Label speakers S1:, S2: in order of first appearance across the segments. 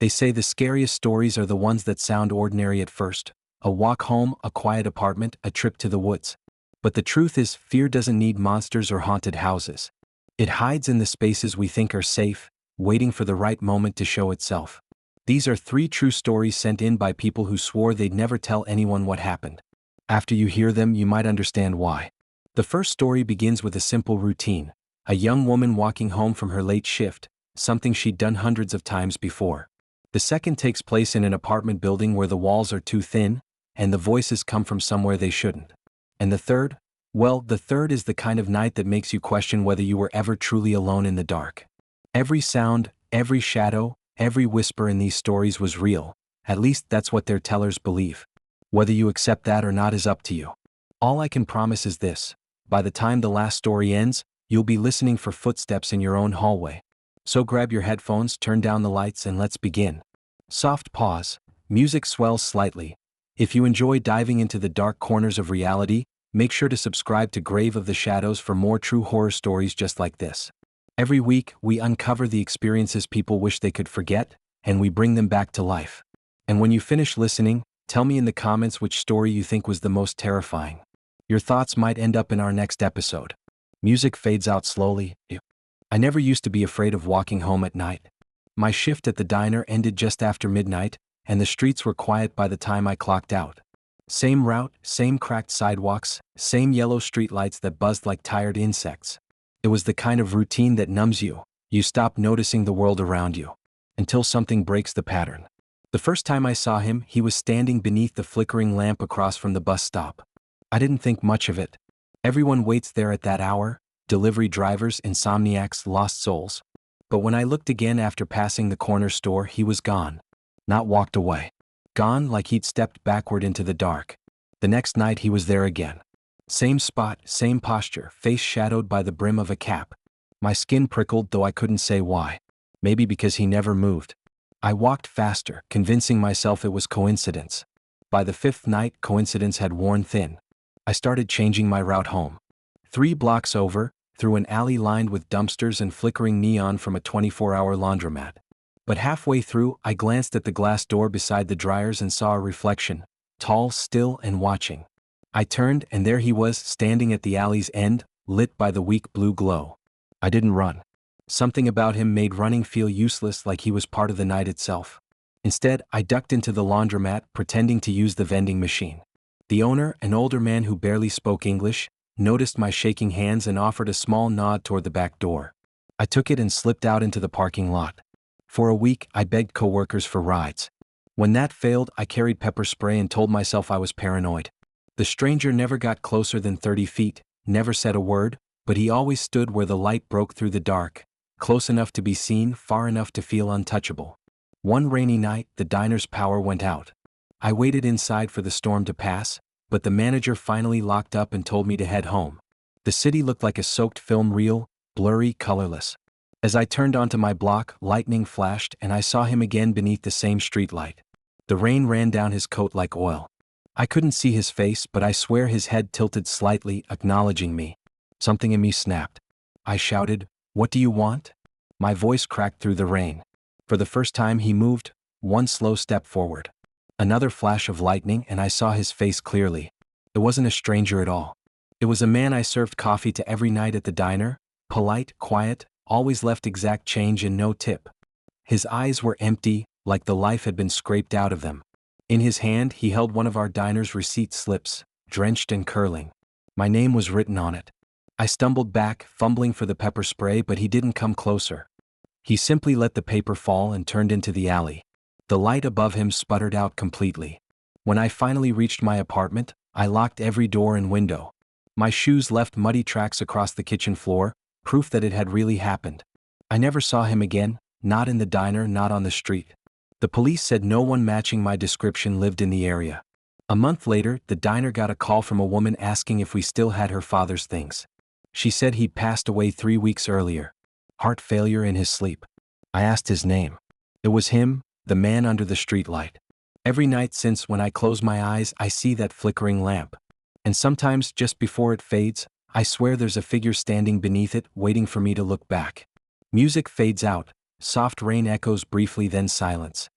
S1: They say the scariest stories are the ones that sound ordinary at first. A walk home, a quiet apartment, a trip to the woods. But the truth is, fear doesn't need monsters or haunted houses. It hides in the spaces we think are safe, waiting for the right moment to show itself. These are 3 true stories sent in by people who swore they'd never tell anyone what happened. After you hear them, you might understand why. The first story begins with a simple routine. A young woman walking home from her late shift, something she'd done hundreds of times before. The second takes place in an apartment building where the walls are too thin, and the voices come from somewhere they shouldn't. And the third? Well, the third is the kind of night that makes you question whether you were ever truly alone in the dark. Every sound, every shadow, every whisper in these stories was real. At least that's what their tellers believe. Whether you accept that or not is up to you. All I can promise is this: by the time the last story ends, you'll be listening for footsteps in your own hallway. So grab your headphones, turn down the lights, and let's begin. Soft pause. Music swells slightly. If you enjoy diving into the dark corners of reality, make sure to subscribe to Grave of the Shadows for more true horror stories just like this. Every week, we uncover the experiences people wish they could forget, and we bring them back to life. And when you finish listening, tell me in the comments which story you think was the most terrifying. Your thoughts might end up in our next episode. Music fades out slowly. I never used to be afraid of walking home at night. My shift at the diner ended just after midnight, and the streets were quiet by the time I clocked out. Same route, same cracked sidewalks, same yellow streetlights that buzzed like tired insects. It was the kind of routine that numbs you. You stop noticing the world around you. Until something breaks the pattern. The first time I saw him, he was standing beneath the flickering lamp across from the bus stop. I didn't think much of it. Everyone waits there at that hour: delivery drivers, insomniacs, lost souls. But when I looked again after passing the corner store, he was gone. Not walked away. Gone like he'd stepped backward into the dark. The next night he was there again. Same spot, same posture, face shadowed by the brim of a cap. My skin prickled, though I couldn't say why. Maybe because he never moved. I walked faster, convincing myself it was coincidence. By the 5th night, coincidence had worn thin. I started changing my route home. 3 blocks over, through an alley lined with dumpsters and flickering neon from a 24-hour laundromat. But halfway through, I glanced at the glass door beside the dryers and saw a reflection, tall, still, and watching. I turned, and there he was, standing at the alley's end, lit by the weak blue glow. I didn't run. Something about him made running feel useless, like he was part of the night itself. Instead, I ducked into the laundromat, pretending to use the vending machine. The owner, an older man who barely spoke English, noticed my shaking hands and offered a small nod toward the back door. I took it and slipped out into the parking lot. For a week, I begged coworkers for rides. When that failed, I carried pepper spray and told myself I was paranoid. The stranger never got closer than 30 feet, never said a word, but he always stood where the light broke through the dark, close enough to be seen, far enough to feel untouchable. One rainy night, the diner's power went out. I waited inside for the storm to pass, but the manager finally locked up and told me to head home. The city looked like a soaked film reel, blurry, colorless. As I turned onto my block, lightning flashed and I saw him again beneath the same streetlight. The rain ran down his coat like oil. I couldn't see his face, but I swear his head tilted slightly, acknowledging me. Something in me snapped. I shouted, "What do you want?" My voice cracked through the rain. For the first time he moved, one slow step forward. Another flash of lightning and I saw his face clearly. It wasn't a stranger at all. It was a man I served coffee to every night at the diner, polite, quiet, always left exact change and no tip. His eyes were empty, like the life had been scraped out of them. In his hand he held one of our diner's receipt slips, drenched and curling. My name was written on it. I stumbled back, fumbling for the pepper spray, but he didn't come closer. He simply let the paper fall and turned into the alley. The light above him sputtered out completely. When I finally reached my apartment, I locked every door and window. My shoes left muddy tracks across the kitchen floor, proof that it had really happened. I never saw him again, not in the diner, not on the street. The police said no one matching my description lived in the area. A month later, the diner got a call from a woman asking if we still had her father's things. She said he'd passed away 3 weeks earlier. Heart failure in his sleep. I asked his name. It was him, the man under the streetlight. Every night since, when I close my eyes, I see that flickering lamp. And sometimes, just before it fades, I swear there's a figure standing beneath it, waiting for me to look back. Music fades out, Soft rain echoes briefly, then silence.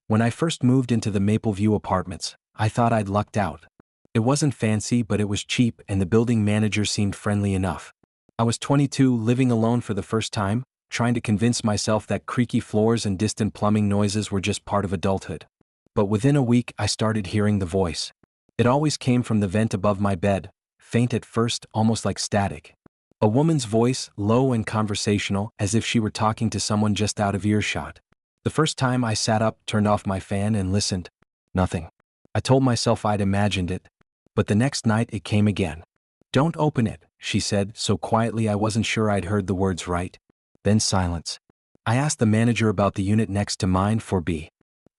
S1: When I first moved into the Mapleview apartments, I thought I'd lucked out. It wasn't fancy, but it was cheap, and the building manager seemed friendly enough. I was 22, living alone for the first time, trying to convince myself that creaky floors and distant plumbing noises were just part of adulthood. But within a week, I started hearing the voice. It always came from the vent above my bed, faint at first, almost like static. A woman's voice, low and conversational, as if she were talking to someone just out of earshot. The first time I sat up, turned off my fan, and listened. Nothing. I told myself I'd imagined it. But the next night it came again. "Don't open it," she said, so quietly I wasn't sure I'd heard the words right. Then silence. I asked the manager about the unit next to mine, 4B.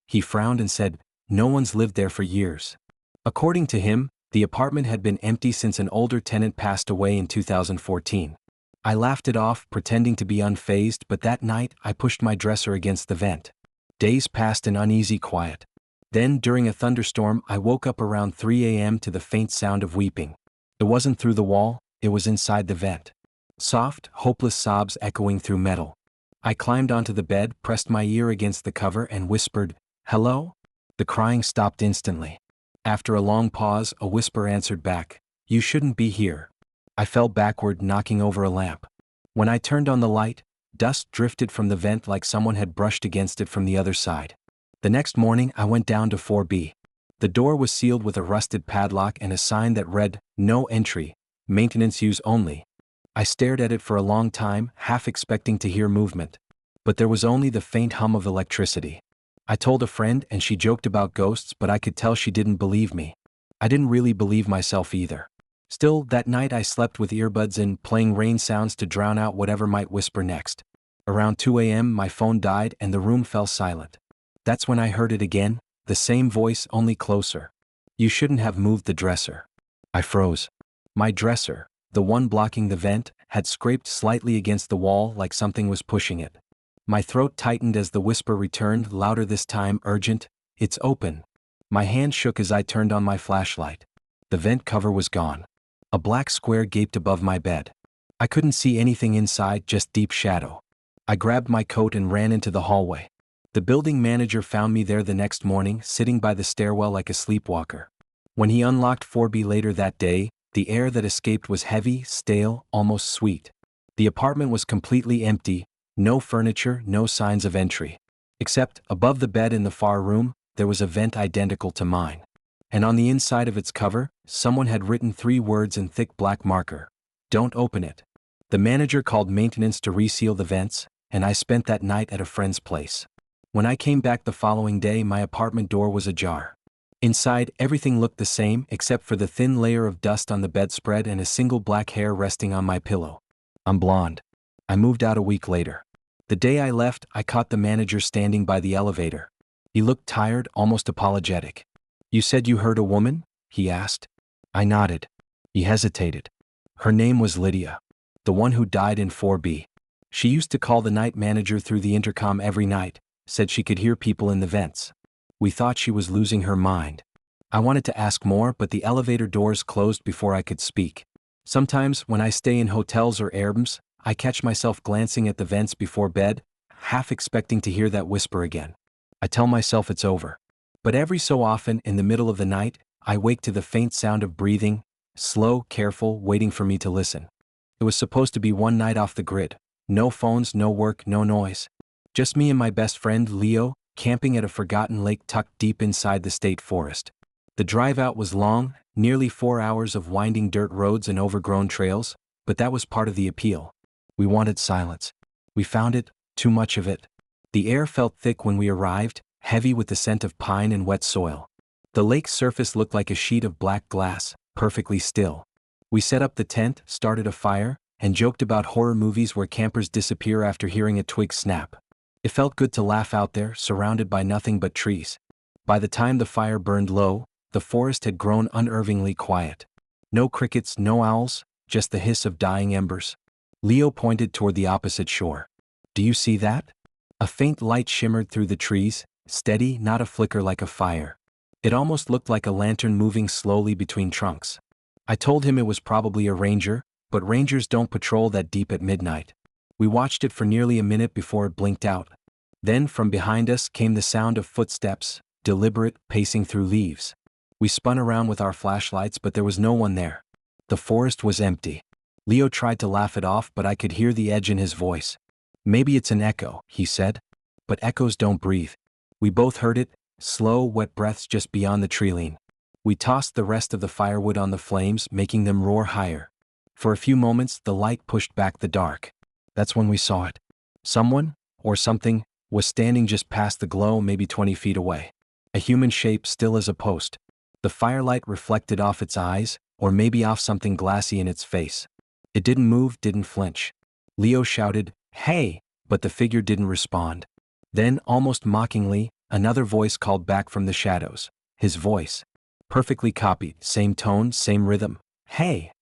S1: He frowned and said, "No one's lived there for years." According to him, the apartment had been empty since an older tenant passed away in 2014. I laughed it off, pretending to be unfazed, but that night I pushed my dresser against the vent. Days passed in uneasy quiet. Then, during a thunderstorm, I woke up around 3 a.m. to the faint sound of weeping. It wasn't through the wall, it was inside the vent. Soft, hopeless sobs echoing through metal. I climbed onto the bed, pressed my ear against the cover, and whispered, "Hello?" The crying stopped instantly. After a long pause, a whisper answered back, "You shouldn't be here." I fell backward, knocking over a lamp. When I turned on the light, dust drifted from the vent like someone had brushed against it from the other side. The next morning, I went down to 4B. The door was sealed with a rusted padlock and a sign that read, "No entry, maintenance use only." I stared at it for a long time, half expecting to hear movement. But there was only the faint hum of electricity. I told a friend and she joked about ghosts, but I could tell she didn't believe me. I didn't really believe myself either. Still, that night I slept with earbuds in, playing rain sounds to drown out whatever might whisper next. Around 2 a.m. my phone died and the room fell silent. That's when I heard it again, the same voice, only closer. "You shouldn't have moved the dresser." I froze. My dresser, the one blocking the vent, had scraped slightly against the wall like something was pushing it. My throat tightened as the whisper returned, louder this time, urgent, "It's open." My hand shook as I turned on my flashlight. The vent cover was gone. A black square gaped above my bed. I couldn't see anything inside, just deep shadow. I grabbed my coat and ran into the hallway. The building manager found me there the next morning, sitting by the stairwell like a sleepwalker. When he unlocked 4B later that day, the air that escaped was heavy, stale, almost sweet. The apartment was completely empty, no furniture, no signs of entry. Except, above the bed in the far room, there was a vent identical to mine. And on the inside of its cover, someone had written 3 words in thick black marker. "Don't open it." The manager called maintenance to reseal the vents, and I spent that night at a friend's place. When I came back the following day, my apartment door was ajar. Inside, everything looked the same except for the thin layer of dust on the bedspread and a single black hair resting on my pillow. I'm blonde. I moved out a week later. The day I left, I caught the manager standing by the elevator. He looked tired, almost apologetic. "You said you heard a woman?" he asked. I nodded. He hesitated. "Her name was Lydia. The one who died in 4B. She used to call the night manager through the intercom every night, said she could hear people in the vents. We thought she was losing her mind." I wanted to ask more, but the elevator doors closed before I could speak. Sometimes, when I stay in hotels or Airbnbs, I catch myself glancing at the vents before bed, half expecting to hear that whisper again. I tell myself it's over. But every so often, in the middle of the night, I wake to the faint sound of breathing, slow, careful, waiting for me to listen. It was supposed to be one night off the grid. No phones, no work, no noise. Just me and my best friend, Leo, camping at a forgotten lake tucked deep inside the state forest. The drive out was long, nearly 4 hours of winding dirt roads and overgrown trails, but that was part of the appeal. We wanted silence. We found it, too much of it. The air felt thick when we arrived, heavy with the scent of pine and wet soil. The lake's surface looked like a sheet of black glass, perfectly still. We set up the tent, started a fire, and joked about horror movies where campers disappear after hearing a twig snap. It felt good to laugh out there, surrounded by nothing but trees. By the time the fire burned low, the forest had grown unnervingly quiet. No crickets, no owls, just the hiss of dying embers. Leo pointed toward the opposite shore. "Do you see that?" A faint light shimmered through the trees, steady, not a flicker like a fire. It almost looked like a lantern moving slowly between trunks. I told him it was probably a ranger, but rangers don't patrol that deep at midnight. We watched it for nearly a minute before it blinked out, Then from behind us came the sound of footsteps, deliberate, pacing through leaves. We spun around with our flashlights, but there was no one there. The forest was empty. Leo tried to laugh it off, but I could hear the edge in his voice. Maybe it's an echo, he said. But echoes don't breathe. We both heard it, slow, wet breaths just beyond the tree-line. We tossed the rest of the firewood on the flames, making them roar higher. For a few moments, the light pushed back the dark. That's when we saw it. Someone, or something, was standing just past the glow, maybe 20 feet away. A human shape, still as a post. The firelight reflected off its eyes, or maybe off something glassy in its face. It didn't move, didn't flinch. Leo shouted, "Hey!" but the figure didn't respond. Then, almost mockingly, another voice called back from the shadows. His voice. Perfectly copied, same tone, same rhythm. "Hey!"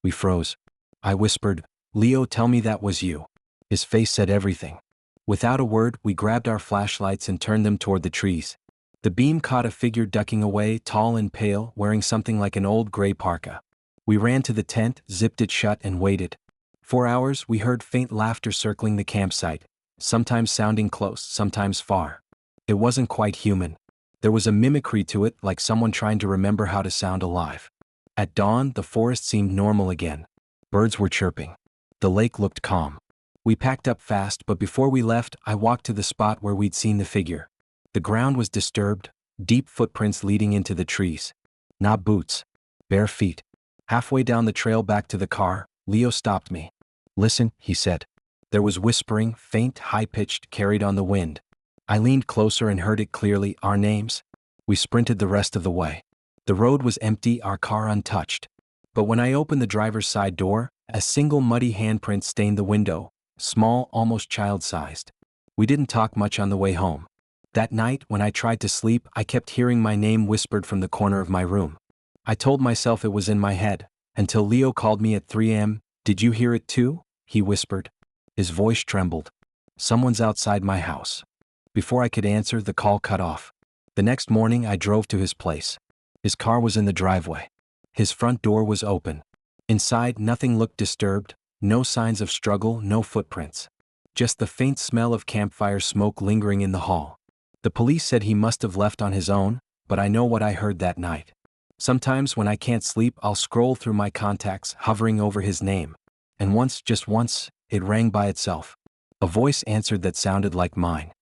S1: We froze. I whispered, "Leo, tell me that was you." His face said everything. Without a word, we grabbed our flashlights and turned them toward the trees. The beam caught a figure ducking away, tall and pale, wearing something like an old gray parka. We ran to the tent, zipped it shut, and waited. For hours, we heard faint laughter circling the campsite, sometimes sounding close, sometimes far. It wasn't quite human. There was a mimicry to it, like someone trying to remember how to sound alive. At dawn, the forest seemed normal again. Birds were chirping. The lake looked calm. We packed up fast, but before we left, I walked to the spot where we'd seen the figure. The ground was disturbed, deep footprints leading into the trees. Not boots. Bare feet. Halfway down the trail back to the car, Leo stopped me. "Listen," he said. There was whispering, faint, high-pitched, carried on the wind. I leaned closer and heard it clearly, our names. We sprinted the rest of the way. The road was empty, our car untouched. But when I opened the driver's side door, a single muddy handprint stained the window, small, almost child-sized. We didn't talk much on the way home. That night, when I tried to sleep, I kept hearing my name whispered from the corner of my room. I told myself it was in my head, until Leo called me at 3 a.m. "Did you hear it too?" he whispered. His voice trembled. "Someone's outside my house." Before I could answer, the call cut off. The next morning, I drove to his place. His car was in the driveway. His front door was open. Inside, nothing looked disturbed, no signs of struggle, no footprints. Just the faint smell of campfire smoke lingering in the hall. The police said he must have left on his own, but I know what I heard that night. Sometimes when I can't sleep, I'll scroll through my contacts, hovering over his name. And once, just once, it rang by itself. A voice answered that sounded like mine.